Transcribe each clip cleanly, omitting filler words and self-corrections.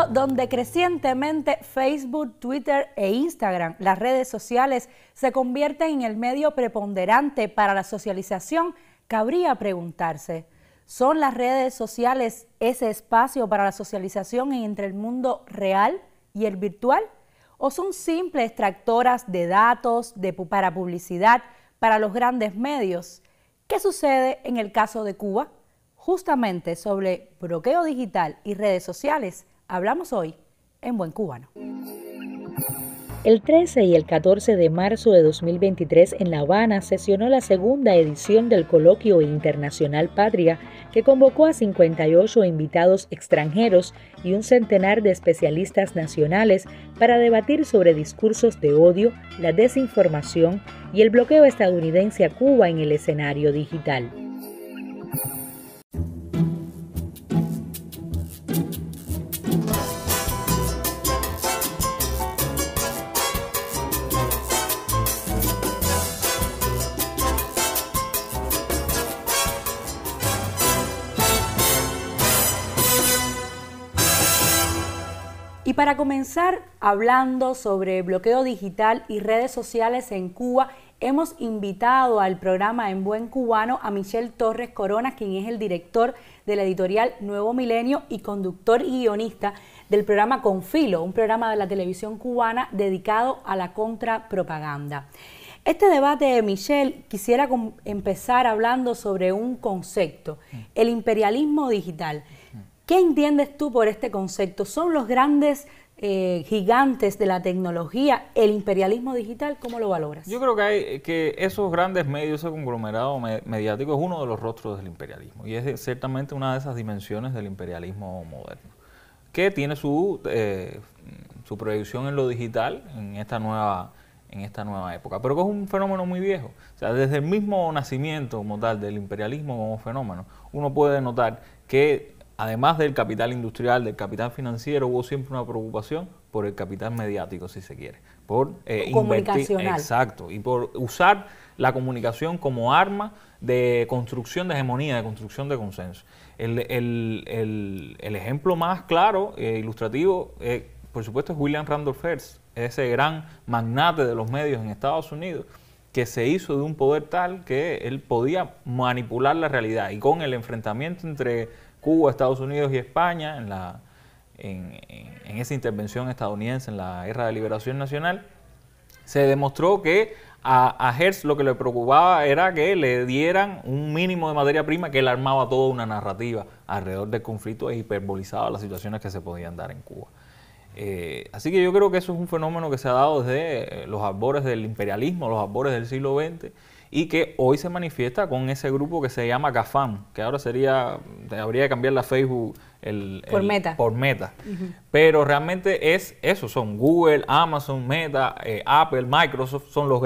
mundo donde crecientemente Facebook, Twitter e Instagram, las redes sociales, se convierten en el medio preponderante para la socialización, cabría preguntarse, ¿son las redes sociales ese espacio para la socialización entre el mundo real y el virtual? ¿O son simples extractoras de datos para publicidad para los grandes medios? ¿Qué sucede en el caso de Cuba? Justamente sobre bloqueo digital y redes sociales hablamos hoy en Buen Cubano. El 13 y el 14 de marzo de 2023 en La Habana sesionó la segunda edición del Coloquio Internacional Patria, que convocó a 58 invitados extranjeros y un centenar de especialistas nacionales para debatir sobre discursos de odio, la desinformación y el bloqueo estadounidense a Cuba en el escenario digital. Y para comenzar hablando sobre bloqueo digital y redes sociales en Cuba, hemos invitado al programa En Buen Cubano a Michel Torres Corona, quien es el director de la editorial Nuevo Milenio y conductor y guionista del programa Confilo, un programa de la televisión cubana dedicado a la contrapropaganda. Este debate, Michel, quisiera empezar hablando sobre un concepto, el imperialismo digital. ¿Qué entiendes tú por este concepto? ¿Son los grandes gigantes de la tecnología el imperialismo digital? ¿Cómo lo valoras? Yo creo que esos grandes medios, ese conglomerado mediático es uno de los rostros del imperialismo y es ciertamente una de esas dimensiones del imperialismo moderno, que tiene su proyección en lo digital en esta nueva época, pero que es un fenómeno muy viejo. O sea, desde el mismo nacimiento como tal del imperialismo como fenómeno, uno puede notar que además del capital industrial, del capital financiero, hubo siempre una preocupación por el capital mediático, si se quiere, por invertir, exacto, y por usar la comunicación como arma de construcción de hegemonía, de construcción de consenso. El ejemplo más claro e ilustrativo, por supuesto, es William Randolph Hearst, ese gran magnate de los medios en Estados Unidos, que se hizo de un poder tal que él podía manipular la realidad, y con el enfrentamiento entre Cuba, Estados Unidos y España en esa intervención estadounidense en la Guerra de Liberación Nacional, se demostró que a Hearst lo que le preocupaba era que le dieran un mínimo de materia prima, que él armaba toda una narrativa alrededor del conflicto e hiperbolizaba las situaciones que se podían dar en Cuba. Así que yo creo que eso es un fenómeno que se ha dado desde los albores del imperialismo, los albores del siglo XX, y que hoy se manifiesta con ese grupo que se llama GAFAM, que ahora habría que cambiarle a Facebook por Meta. Pero realmente es eso, son Google, Amazon, Meta, Apple, Microsoft, son las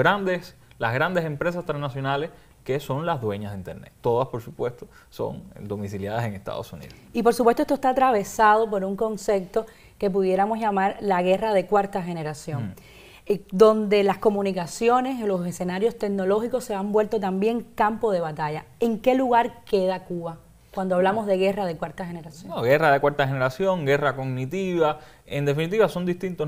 grandes empresas transnacionales que son las dueñas de Internet. Todas, por supuesto, son domiciliadas en Estados Unidos. Y por supuesto esto está atravesado por un concepto que pudiéramos llamar la guerra de cuarta generación. Donde las comunicaciones, los escenarios tecnológicos se han vuelto también campo de batalla. ¿En qué lugar queda Cuba cuando hablamos de guerra de cuarta generación? No, guerra de cuarta generación, guerra cognitiva, en definitiva son distintos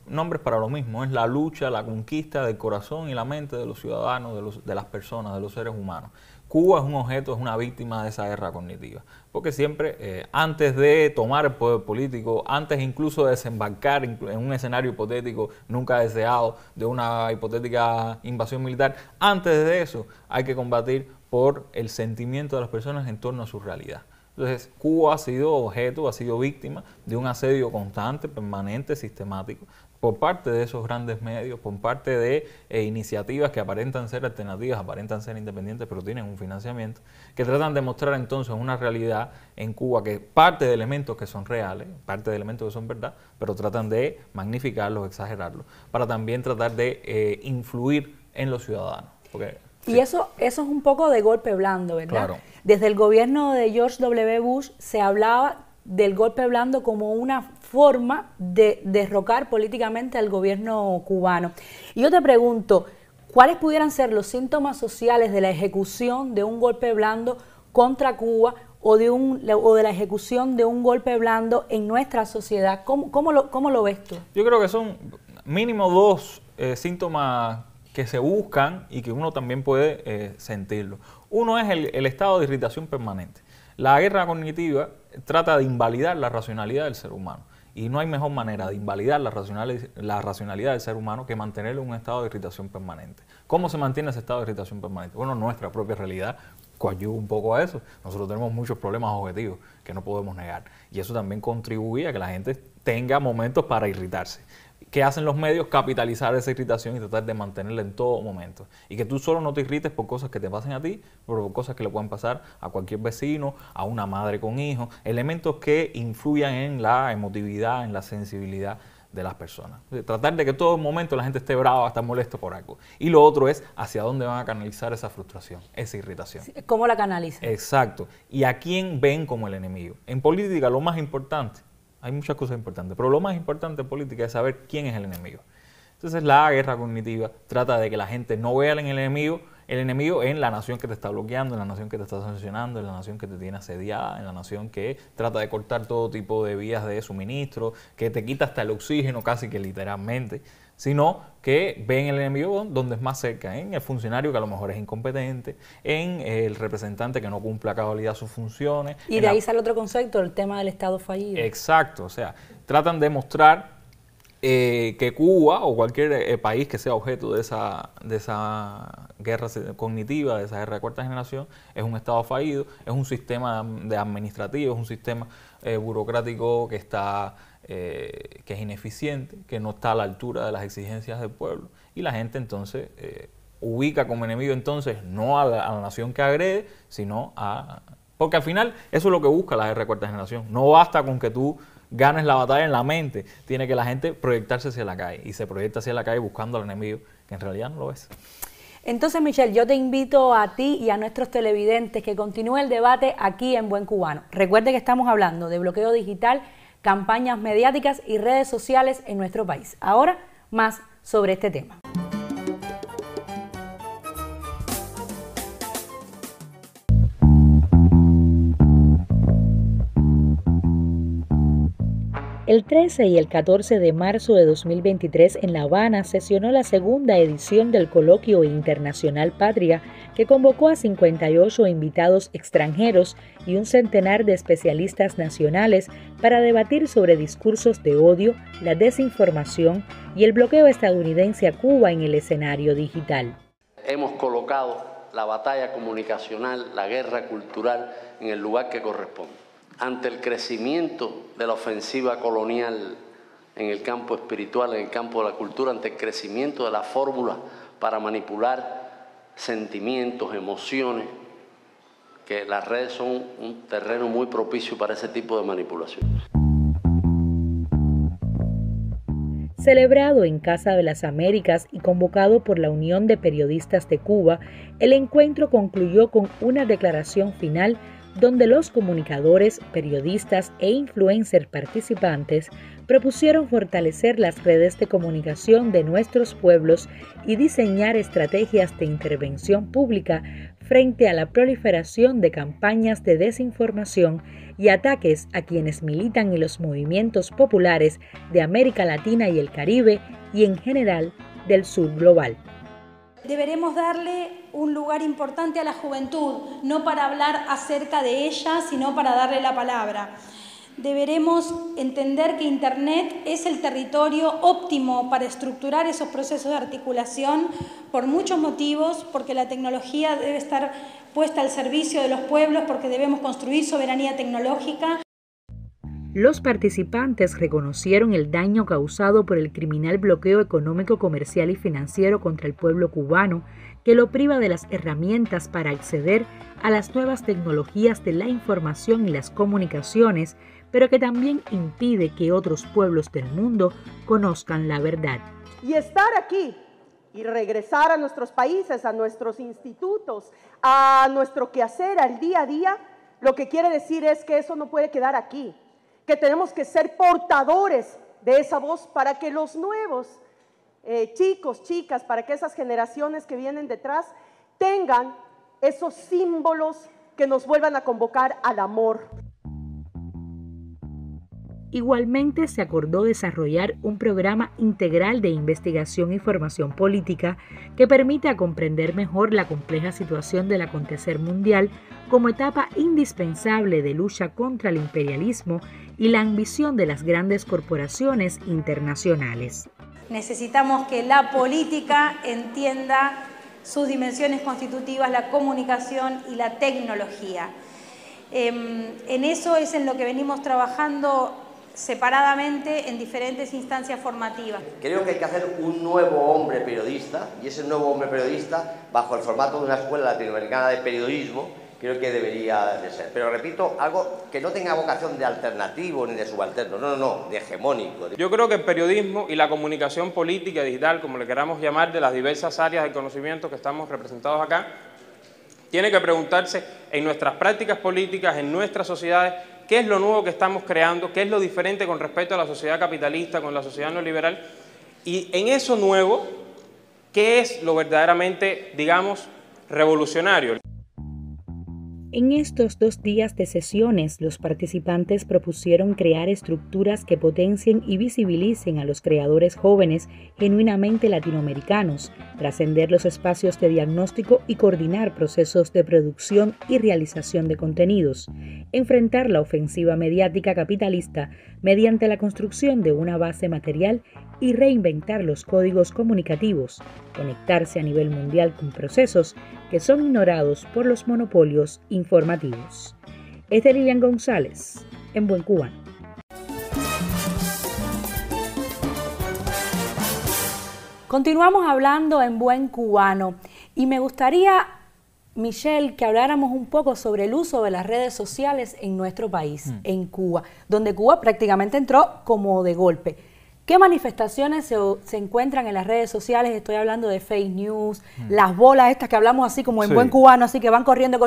nombres para lo mismo. Es la lucha, la conquista del corazón y la mente de los ciudadanos, de las personas, de los seres humanos. Cuba es un objeto, es una víctima de esa guerra cognitiva, porque siempre, antes de tomar el poder político, antes incluso de desembarcar en un escenario hipotético nunca deseado de una hipotética invasión militar, antes de eso hay que combatir por el sentimiento de las personas en torno a su realidad. Entonces, Cuba ha sido objeto, ha sido víctima de un asedio constante, permanente, sistemático, por parte de esos grandes medios, por parte de iniciativas que aparentan ser alternativas, aparentan ser independientes, pero tienen un financiamiento, que tratan de mostrar entonces una realidad en Cuba que parte de elementos que son reales, parte de elementos que son verdad, pero tratan de magnificarlos, exagerarlos, para también tratar de influir en los ciudadanos. Porque, y eso es un poco de golpe blando, ¿verdad? Claro. Desde el gobierno de George W. Bush se hablaba del golpe blando como una forma de derrocar políticamente al gobierno cubano. Y yo te pregunto, ¿cuáles pudieran ser los síntomas sociales de la ejecución de un golpe blando contra Cuba o de la ejecución de un golpe blando en nuestra sociedad. ¿Cómo lo ves tú? Yo creo que son mínimo dos síntomas que se buscan y que uno también puede sentirlo. Uno es el estado de irritación permanente. La guerra cognitiva trata de invalidar la racionalidad del ser humano. Y no hay mejor manera de invalidar la racionalidad del ser humano que mantenerlo en un estado de irritación permanente. ¿Cómo se mantiene ese estado de irritación permanente? Bueno, nuestra propia realidad coadyuva un poco a eso. Nosotros tenemos muchos problemas objetivos que no podemos negar. Y eso también contribuye a que la gente tenga momentos para irritarse. ¿Qué hacen los medios? Capitalizar esa irritación y tratar de mantenerla en todo momento. Y que tú solo no te irrites por cosas que te pasen a ti, pero por cosas que le puedan pasar a cualquier vecino, a una madre con hijos, elementos que influyan en la emotividad, en la sensibilidad de las personas. Tratar de que todo momento la gente esté brava, esté molesta por algo. Y lo otro es hacia dónde van a canalizar esa frustración, esa irritación. ¿Cómo la canalizan? Exacto. Y a quién ven como el enemigo. En política lo más importante, hay muchas cosas importantes, pero lo más importante en política es saber quién es el enemigo. Entonces la guerra cognitiva trata de que la gente no vea en el enemigo en la nación que te está bloqueando, en la nación que te está sancionando, en la nación que te tiene asediada, en la nación que trata de cortar todo tipo de vías de suministro, que te quita hasta el oxígeno casi que literalmente, sino que ven el enemigo donde es más cerca, en el funcionario que a lo mejor es incompetente, en el representante que no cumple a cabalidad sus funciones. Y de ahí sale otro concepto, el tema del Estado fallido. Exacto, o sea, tratan de mostrar que Cuba o cualquier país que sea objeto de esa guerra cognitiva, de esa guerra de cuarta generación, es un Estado fallido, es un sistema administrativo, es un sistema burocrático que es ineficiente, que no está a la altura de las exigencias del pueblo, y la gente entonces ubica como enemigo entonces no a la nación que agrede, sino a... Porque al final eso es lo que busca la guerra de cuarta generación. No basta con que tú ganes la batalla en la mente, tiene que la gente proyectarse hacia la calle, y se proyecta hacia la calle buscando al enemigo, que en realidad no lo es. Entonces, Michelle, yo te invito a ti y a nuestros televidentes que continúe el debate aquí en Buen Cubano. Recuerde que estamos hablando de bloqueo digital, campañas mediáticas y redes sociales en nuestro país. Ahora, más sobre este tema. El 13 y el 14 de marzo de 2023 en La Habana sesionó la segunda edición del Coloquio Internacional Patria, que convocó a 58 invitados extranjeros y un centenar de especialistas nacionales para debatir sobre discursos de odio, la desinformación y el bloqueo estadounidense a Cuba en el escenario digital. Hemos colocado la batalla comunicacional, la guerra cultural en el lugar que corresponde. Ante el crecimiento de la ofensiva colonial en el campo espiritual, en el campo de la cultura, ante el crecimiento de la fórmula para manipular sentimientos, emociones, que las redes son un terreno muy propicio para ese tipo de manipulación. Celebrado en Casa de las Américas y convocado por la Unión de Periodistas de Cuba, el encuentro concluyó con una declaración final donde los comunicadores, periodistas e influencers participantes propusieron fortalecer las redes de comunicación de nuestros pueblos y diseñar estrategias de intervención pública frente a la proliferación de campañas de desinformación y ataques a quienes militan en los movimientos populares de América Latina y el Caribe y en general del sur global. Deberemos darle un lugar importante a la juventud, no para hablar acerca de ella, sino para darle la palabra. Deberemos entender que Internet es el territorio óptimo para estructurar esos procesos de articulación por muchos motivos, porque la tecnología debe estar puesta al servicio de los pueblos, porque debemos construir soberanía tecnológica. Los participantes reconocieron el daño causado por el criminal bloqueo económico, comercial y financiero contra el pueblo cubano, que lo priva de las herramientas para acceder a las nuevas tecnologías de la información y las comunicaciones, pero que también impide que otros pueblos del mundo conozcan la verdad. Y estar aquí y regresar a nuestros países, a nuestros institutos, a nuestro quehacer, al día a día, lo que quiere decir es que eso no puede quedar aquí, que tenemos que ser portadores de esa voz para que los nuevos chicos, chicas, para que esas generaciones que vienen detrás tengan esos símbolos que nos vuelvan a convocar al amor. Igualmente se acordó desarrollar un programa integral de investigación y formación política que permita comprender mejor la compleja situación del acontecer mundial como etapa indispensable de lucha contra el imperialismo y la ambición de las grandes corporaciones internacionales. Necesitamos que la política entienda sus dimensiones constitutivas, la comunicación y la tecnología. En eso es en lo que venimos trabajando separadamente en diferentes instancias formativas. Creo que hay que hacer un nuevo hombre periodista, y ese nuevo hombre periodista, bajo el formato de una escuela latinoamericana de periodismo, creo que debería de ser. Pero repito, algo que no tenga vocación de alternativo ni de subalterno, no, de hegemónico. Yo creo que el periodismo y la comunicación política y digital, como le queramos llamar, de las diversas áreas de conocimiento que estamos representados acá, tiene que preguntarse en nuestras prácticas políticas, en nuestras sociedades, qué es lo nuevo que estamos creando, qué es lo diferente con respecto a la sociedad capitalista, con la sociedad neoliberal, y en eso nuevo, qué es lo verdaderamente, digamos, revolucionario. En estos 2 días de sesiones, los participantes propusieron crear estructuras que potencien y visibilicen a los creadores jóvenes genuinamente latinoamericanos, trascender los espacios de diagnóstico y coordinar procesos de producción y realización de contenidos, enfrentar la ofensiva mediática capitalista mediante la construcción de una base material y reinventar los códigos comunicativos, conectarse a nivel mundial con procesos que son ignorados por los monopolios informativos. Es de Lilian González, en Buen Cubano. Continuamos hablando en Buen Cubano y me gustaría, Michelle, que habláramos un poco sobre el uso de las redes sociales en nuestro país, en Cuba, donde Cuba prácticamente entró como de golpe. ¿Qué manifestaciones se encuentran en las redes sociales? Estoy hablando de fake news, las bolas estas que hablamos así como en Buen Cubano, así que van corriendo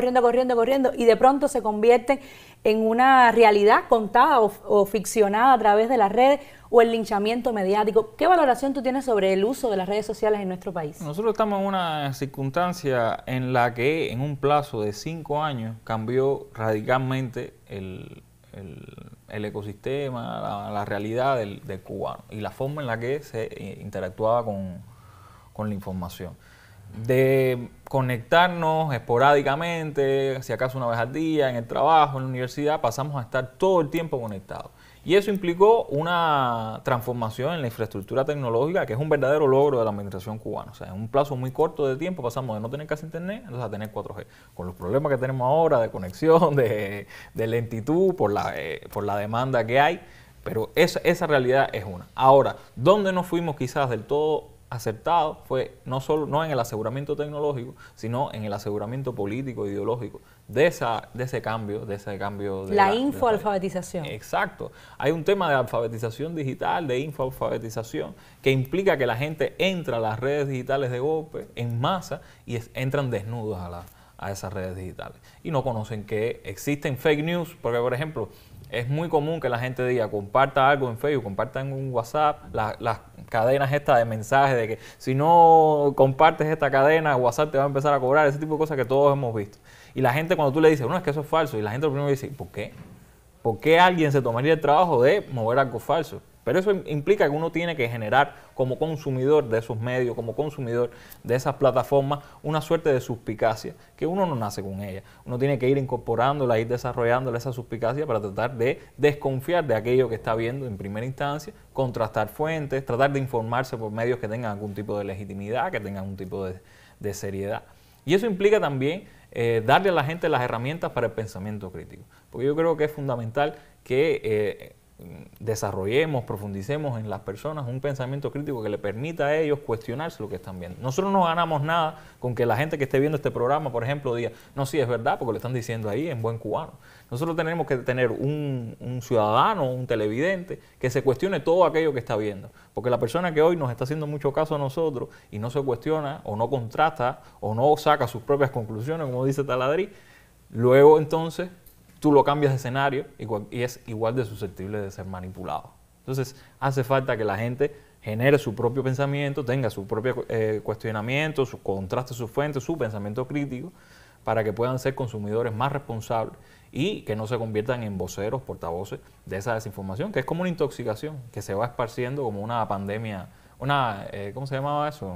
y de pronto se convierten en una realidad contada o ficcionada a través de las redes, o el linchamiento mediático. ¿Qué valoración tú tienes sobre el uso de las redes sociales en nuestro país? Nosotros estamos en una circunstancia en la que en un plazo de 5 años cambió radicalmente el ecosistema, la realidad del cubano y la forma en la que se interactuaba con la información. De conectarnos esporádicamente, si acaso una vez al día, en el trabajo, en la universidad, pasamos a estar todo el tiempo conectados. Y eso implicó una transformación en la infraestructura tecnológica, que es un verdadero logro de la administración cubana. O sea, en un plazo muy corto de tiempo pasamos de no tener casi internet a tener 4G. Con los problemas que tenemos ahora de conexión, de lentitud, por la demanda que hay, pero esa realidad es una. Ahora, ¿dónde nos fuimos quizás del todo acertados? Fue no en el aseguramiento tecnológico, sino en el aseguramiento político, ideológico, de ese cambio de la infoalfabetización. Exacto. Hay un tema de alfabetización digital, de infoalfabetización, que implica que la gente entra a las redes digitales de golpe, en masa, y entran desnudos a esas redes digitales. Y no conocen que existen fake news, porque, por ejemplo, es muy común que la gente diga, comparta algo en Facebook, comparta en un WhatsApp, las cadenas estas de mensajes de que si no compartes esta cadena, WhatsApp te va a empezar a cobrar, ese tipo de cosas que todos hemos visto. Y la gente, cuando tú le dices, no, es que eso es falso, y la gente lo primero dice, ¿por qué? ¿Por qué alguien se tomaría el trabajo de mover algo falso? Pero eso implica que uno tiene que generar como consumidor de esos medios, como consumidor de esas plataformas, una suerte de suspicacia, que uno no nace con ella. Uno tiene que ir incorporándola, ir desarrollándola esa suspicacia para tratar de desconfiar de aquello que está viendo en primera instancia, contrastar fuentes, tratar de informarse por medios que tengan algún tipo de legitimidad, que tengan algún tipo de seriedad. Y eso implica también darle a la gente las herramientas para el pensamiento crítico. Porque yo creo que es fundamental que desarrollemos, profundicemos en las personas un pensamiento crítico que le permita a ellos cuestionarse lo que están viendo. Nosotros no ganamos nada con que la gente que esté viendo este programa, por ejemplo, diga, no, sí, es verdad, porque lo están diciendo ahí en Buen Cubano. Nosotros tenemos que tener un ciudadano, un televidente, que se cuestione todo aquello que está viendo. Porque la persona que hoy nos está haciendo mucho caso a nosotros y no se cuestiona, o no contrasta, o no saca sus propias conclusiones, como dice Taladrí, luego entonces tú lo cambias de escenario y es igual de susceptible de ser manipulado. Entonces hace falta que la gente genere su propio pensamiento, tenga su propio cuestionamiento, contraste sus fuentes, su pensamiento crítico, para que puedan ser consumidores más responsables y que no se conviertan en voceros, portavoces de esa desinformación, que es como una intoxicación que se va esparciendo como una pandemia, ¿cómo se llamaba eso?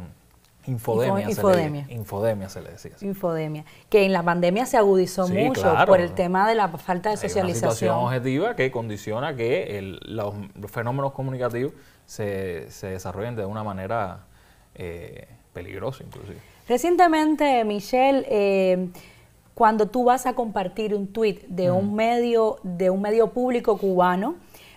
Infodemia se le decía. Infodemia, que en la pandemia se agudizó mucho por el tema de la falta de socialización. Una situación objetiva que condiciona que los fenómenos comunicativos se desarrollen de una manera peligrosa inclusive. Recientemente, Michelle, cuando tú vas a compartir un tuit de un medio público cubano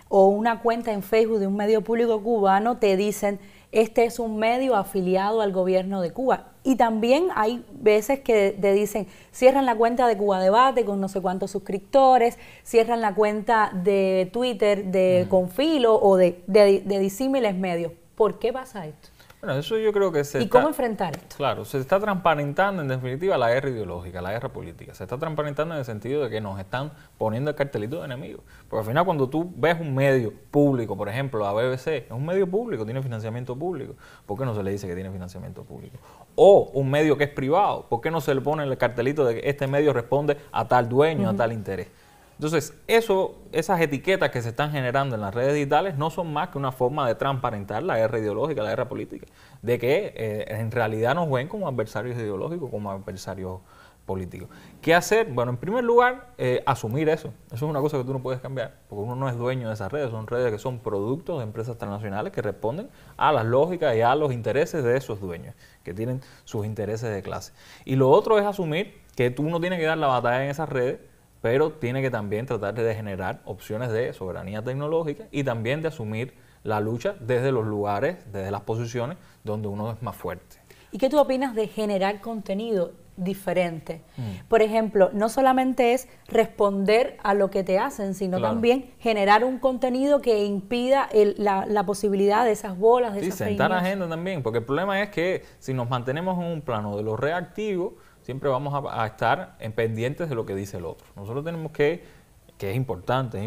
o una cuenta en Facebook de un medio público cubano, te dicen: este es un medio afiliado al gobierno de Cuba. Y también hay veces que te dicen: cierran la cuenta de Cuba Debate con no sé cuántos suscriptores, cierran la cuenta de Twitter de Confilo o de disímiles medios. ¿Por qué pasa esto? Bueno, eso yo creo que ¿Y cómo enfrentar esto? Claro, se está transparentando en definitiva la guerra ideológica, la guerra política. Se está transparentando en el sentido de que nos están poniendo el cartelito de enemigos. Porque al final cuando tú ves un medio público, por ejemplo la BBC, es un medio público, tiene financiamiento público. ¿Por qué no se le dice que tiene financiamiento público? O un medio que es privado, ¿por qué no se le pone el cartelito de que este medio responde a tal dueño, a tal interés? Entonces, esas etiquetas que se están generando en las redes digitales no son más que una forma de transparentar la guerra ideológica, la guerra política, de que en realidad nos ven como adversarios ideológicos, como adversarios políticos. ¿Qué hacer? Bueno, en primer lugar, asumir eso. Eso es una cosa que tú no puedes cambiar, porque uno no es dueño de esas redes, son redes que son productos de empresas transnacionales que responden a las lógicas y a los intereses de esos dueños, que tienen sus intereses de clase. Y lo otro es asumir que tú no tienes que dar la batalla en esas redes, pero tiene que también tratar de generar opciones de soberanía tecnológica y también de asumir la lucha desde los lugares, desde las posiciones donde uno es más fuerte. ¿Y qué tú opinas de generar contenido diferente? Por ejemplo, no solamente es responder a lo que te hacen, sino también generar un contenido que impida la posibilidad de esas bolas, de esas fake news. Sentar agenda también, porque el problema es que si nos mantenemos en un plano de lo reactivo, siempre vamos a estar en pendientes de lo que dice el otro. Nosotros tenemos que es importante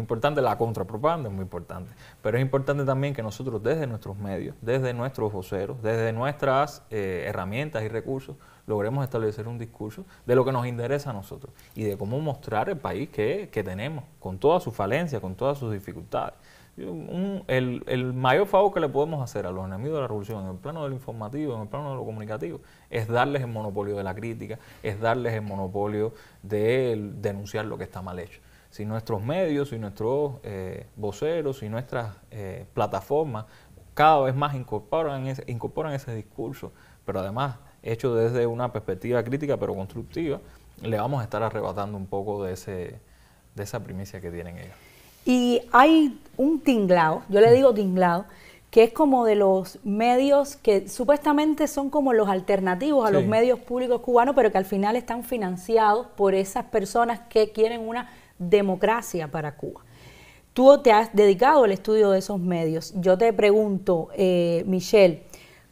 la contrapropaganda, es muy importante, pero es importante también que nosotros desde nuestros medios, desde nuestros voceros, desde nuestras herramientas y recursos, logremos establecer un discurso de lo que nos interesa a nosotros y de cómo mostrar el país que tenemos, con todas sus falencias, con todas sus dificultades. El mayor favor que le podemos hacer a los enemigos de la revolución en el plano del informativo, en el plano de lo comunicativo, es darles el monopolio de la crítica, es darles el monopolio de denunciar lo que está mal hecho. Si nuestros medios, si nuestros voceros, si nuestras plataformas cada vez más incorporan ese discurso, pero además hecho desde una perspectiva crítica pero constructiva, le vamos a estar arrebatando un poco de esa primicia que tienen ellos. Y hay un tinglado, yo le digo tinglado, que es como de los medios que supuestamente son como los alternativos a los medios públicos cubanos, pero que al final están financiados por esas personas que quieren una democracia para Cuba. Tú te has dedicado al estudio de esos medios. Yo te pregunto, Michelle,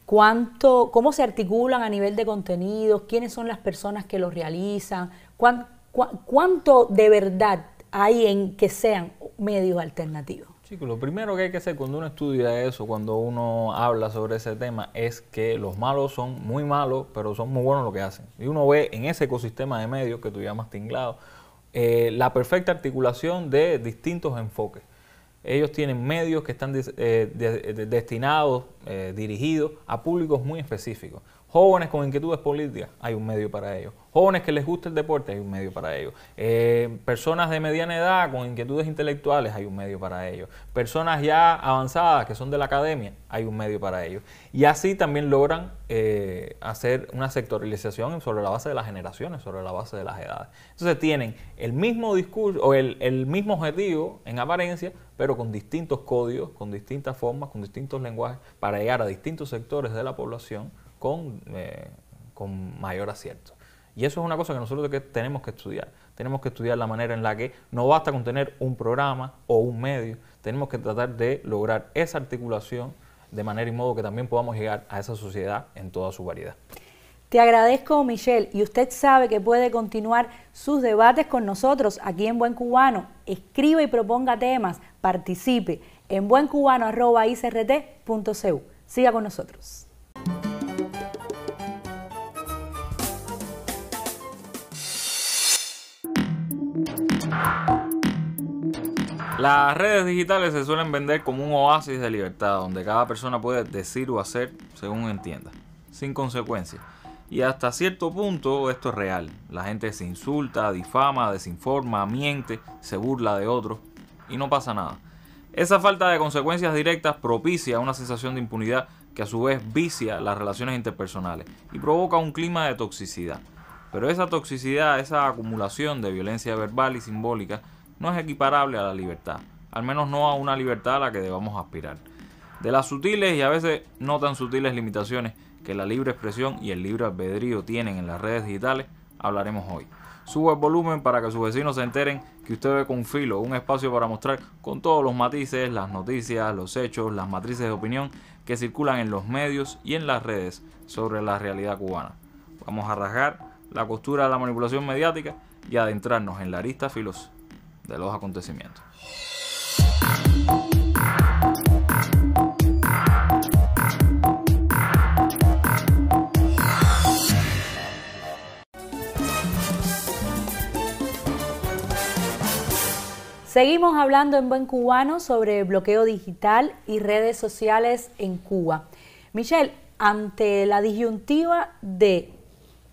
¿cómo se articulan a nivel de contenidos? ¿Quiénes son las personas que los realizan? ¿Cuánto de verdad hay en que sean medios alternativos? Chicos, lo primero que hay que hacer cuando uno estudia eso, cuando uno habla sobre ese tema, es que los malos son muy malos, pero son muy buenos lo que hacen. Y uno ve en ese ecosistema de medios que tú llamas tinglado, la perfecta articulación de distintos enfoques. Ellos tienen medios que están destinados, dirigidos a públicos muy específicos. Jóvenes con inquietudes políticas, hay un medio para ellos. Jóvenes que les gusta el deporte, hay un medio para ellos. Personas de mediana edad con inquietudes intelectuales, hay un medio para ellos. Personas ya avanzadas que son de la academia, hay un medio para ellos. Y así también logran hacer una sectorialización sobre la base de las generaciones, sobre la base de las edades. Entonces tienen el mismo discurso o el mismo objetivo en apariencia, pero con distintos códigos, con distintas formas, con distintos lenguajes, para llegar a distintos sectores de la población con mayor acierto. Y eso es una cosa que nosotros tenemos que estudiar. Tenemos que estudiar la manera en la que no basta con tener un programa o un medio, tenemos que tratar de lograr esa articulación de manera y modo que también podamos llegar a esa sociedad en toda su variedad. Te agradezco, Michelle, y usted sabe que puede continuar sus debates con nosotros aquí en Buen Cubano. Escriba y proponga temas, participe en buencubano@icrt.cu. Siga con nosotros. Las redes digitales se suelen vender como un oasis de libertad, donde cada persona puede decir o hacer según entienda, sin consecuencias. Y hasta cierto punto esto es real. La gente se insulta, difama, desinforma, miente, se burla de otros y no pasa nada. Esa falta de consecuencias directas propicia una sensación de impunidad que a su vez vicia las relaciones interpersonales y provoca un clima de toxicidad. Pero esa toxicidad, esa acumulación de violencia verbal y simbólica no es equiparable a la libertad, al menos no a una libertad a la que debamos aspirar. De las sutiles y a veces no tan sutiles limitaciones que la libre expresión y el libre albedrío tienen en las redes digitales, hablaremos hoy. Suba el volumen para que sus vecinos se enteren que usted ve con filo, un espacio para mostrar con todos los matices, las noticias, los hechos, las matrices de opinión que circulan en los medios y en las redes sobre la realidad cubana. Vamos a rasgar la costura de la manipulación mediática y adentrarnos en la arista filosa de los acontecimientos. Seguimos hablando en Buen Cubano sobre bloqueo digital y redes sociales en Cuba. Michelle, ante la disyuntiva de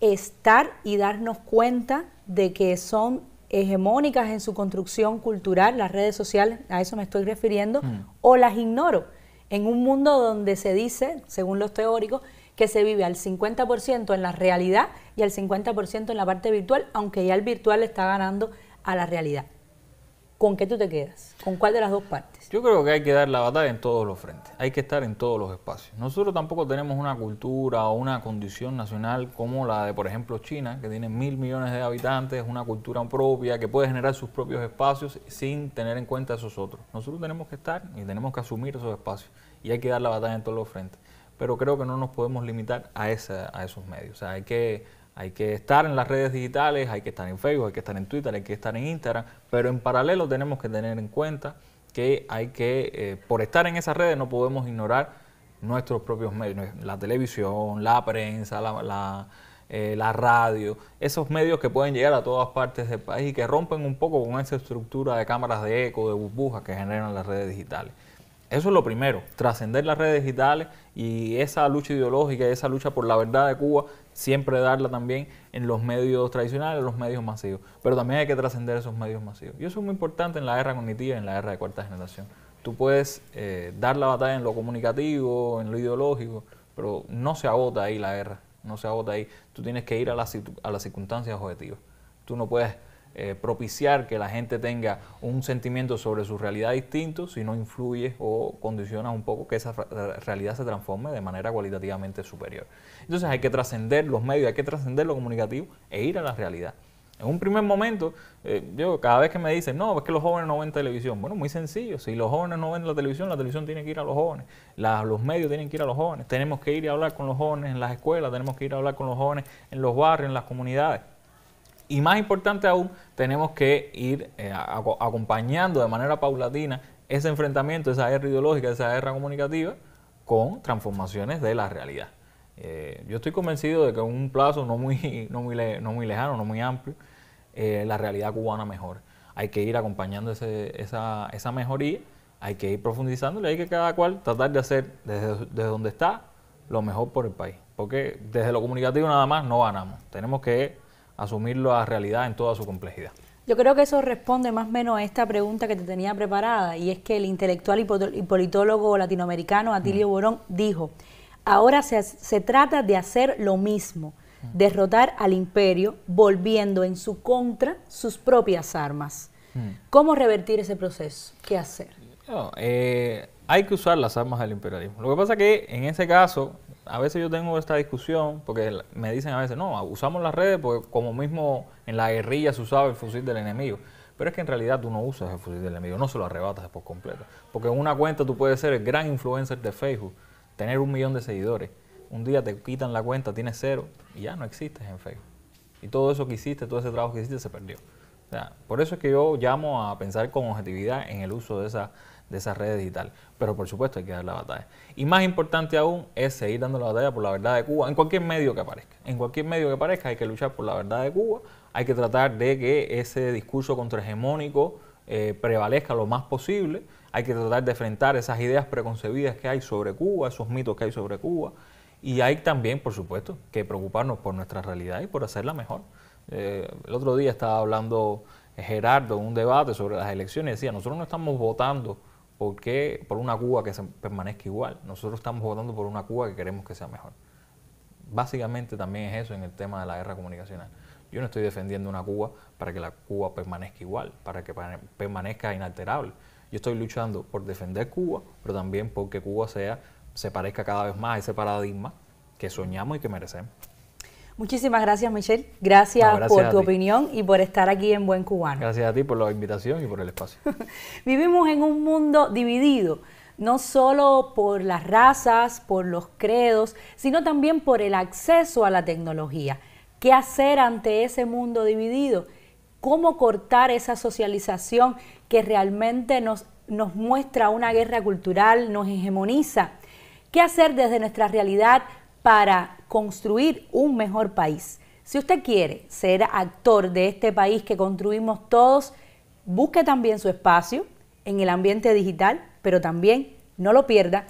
estar y darnos cuenta de que son hegemónicas en su construcción cultural, las redes sociales, a eso me estoy refiriendo, o las ignoro, en un mundo donde se dice, según los teóricos, que se vive al 50% en la realidad y al 50% en la parte virtual, aunque ya el virtual está ganando a la realidad. ¿Con qué tú te quedas? ¿Con cuál de las dos partes? Yo creo que hay que dar la batalla en todos los frentes. Hay que estar en todos los espacios. Nosotros tampoco tenemos una cultura o una condición nacional como la de, por ejemplo, China, que tiene 1.000 millones de habitantes, una cultura propia, que puede generar sus propios espacios sin tener en cuenta esos otros. Nosotros tenemos que estar y tenemos que asumir esos espacios. Y hay que dar la batalla en todos los frentes. Pero creo que no nos podemos limitar a esos medios. O sea, hay que estar en las redes digitales, hay que estar en Facebook, hay que estar en Twitter, hay que estar en Instagram, pero en paralelo tenemos que tener en cuenta que por estar en esas redes no podemos ignorar nuestros propios medios, la televisión, la prensa, la radio, esos medios que pueden llegar a todas partes del país y que rompen un poco con esa estructura de cámaras de eco, de burbujas que generan las redes digitales. Eso es lo primero, trascender las redes digitales y esa lucha ideológica, esa lucha por la verdad de Cuba, siempre darla también en los medios tradicionales, en los medios masivos. Pero también hay que trascender esos medios masivos. Y eso es muy importante en la guerra cognitiva y en la guerra de cuarta generación. Tú puedes dar la batalla en lo comunicativo, en lo ideológico, pero no se agota ahí la guerra, no se agota ahí. Tú tienes que ir a las circunstancias objetivas. Tú no puedes propiciar que la gente tenga un sentimiento sobre su realidad distinto si no influye o condiciona un poco que esa realidad se transforme de manera cualitativamente superior. Entonces hay que trascender los medios, hay que trascender lo comunicativo e ir a la realidad. En un primer momento, yo cada vez que me dicen, no, es que los jóvenes no ven televisión. Bueno, muy sencillo, si los jóvenes no ven la televisión tiene que ir a los jóvenes. Los medios tienen que ir a los jóvenes. Tenemos que ir a hablar con los jóvenes en las escuelas, tenemos que ir a hablar con los jóvenes en los barrios, en las comunidades. Y más importante aún, tenemos que ir acompañando de manera paulatina ese enfrentamiento, esa guerra ideológica, esa guerra comunicativa, con transformaciones de la realidad. Yo estoy convencido de que en un plazo no muy lejano, no muy amplio, la realidad cubana mejore. Hay que ir acompañando esa mejoría, hay que ir profundizando y hay que cada cual tratar de hacer desde donde está lo mejor por el país. Porque desde lo comunicativo nada más no ganamos. Tenemos que asumirlo a realidad en toda su complejidad. Yo creo que eso responde más o menos a esta pregunta que te tenía preparada, y es que el intelectual y politólogo latinoamericano Atilio Borón dijo: ahora se trata de hacer lo mismo, derrotar al imperio volviendo en su contra sus propias armas. ¿Cómo revertir ese proceso? ¿Qué hacer? Hay que usar las armas del imperialismo. Lo que pasa es que en ese caso, a veces yo tengo esta discusión, porque me dicen a veces, no, usamos las redes porque como mismo en la guerrilla se usaba el fusil del enemigo. Pero es que en realidad tú no usas el fusil del enemigo, no se lo arrebatas por completo. Porque en una cuenta tú puedes ser el gran influencer de Facebook, tener 1 millón de seguidores. Un día te quitan la cuenta, tienes 0 y ya no existes en Facebook. Y todo eso que hiciste, todo ese trabajo que hiciste se perdió. O sea, por eso es que yo llamo a pensar con objetividad en el uso de esas redes digitales. Pero por supuesto hay que dar la batalla. Y más importante aún es seguir dando la batalla por la verdad de Cuba en cualquier medio que aparezca. En cualquier medio que aparezca hay que luchar por la verdad de Cuba. Hay que tratar de que ese discurso contrahegemónico prevalezca lo más posible. Hay que tratar de enfrentar esas ideas preconcebidas que hay sobre Cuba, esos mitos que hay sobre Cuba. Y hay también, por supuesto, que preocuparnos por nuestra realidad y por hacerla mejor. El otro día estaba hablando Gerardo en un debate sobre las elecciones y decía, nosotros no estamos votando por una Cuba que permanezca igual, nosotros estamos votando por una Cuba que queremos que sea mejor. Básicamente también es eso en el tema de la guerra comunicacional. Yo no estoy defendiendo una Cuba para que la Cuba permanezca igual, para que permanezca inalterable. Yo estoy luchando por defender Cuba, pero también porque Cuba se parezca cada vez más a ese paradigma que soñamos y que merecemos. Muchísimas gracias, Michel. Gracias por tu opinión y por estar aquí en Buen Cubano. Gracias a ti por la invitación y por el espacio. Vivimos en un mundo dividido, no solo por las razas, por los credos, sino también por el acceso a la tecnología. ¿Qué hacer ante ese mundo dividido? ¿Cómo cortar esa socialización que realmente nos muestra una guerra cultural, nos hegemoniza? ¿Qué hacer desde nuestra realidad para construir un mejor país? Si usted quiere ser actor de este país que construimos todos, busque también su espacio en el ambiente digital, pero también, no lo pierda,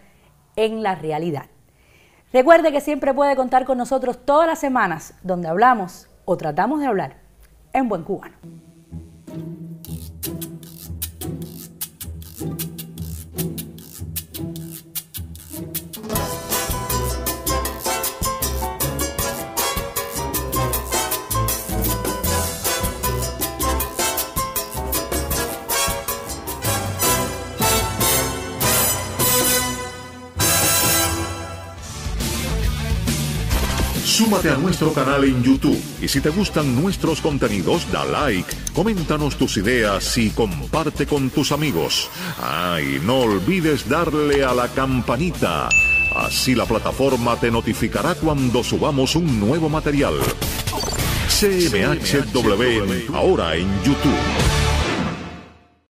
en la realidad. Recuerde que siempre puede contar con nosotros todas las semanas, donde hablamos o tratamos de hablar en Buen Cubano. Súmate a nuestro canal en YouTube y si te gustan nuestros contenidos, da like, coméntanos tus ideas y comparte con tus amigos. Y no olvides darle a la campanita. Así la plataforma te notificará cuando subamos un nuevo material. CMHW, ahora en YouTube.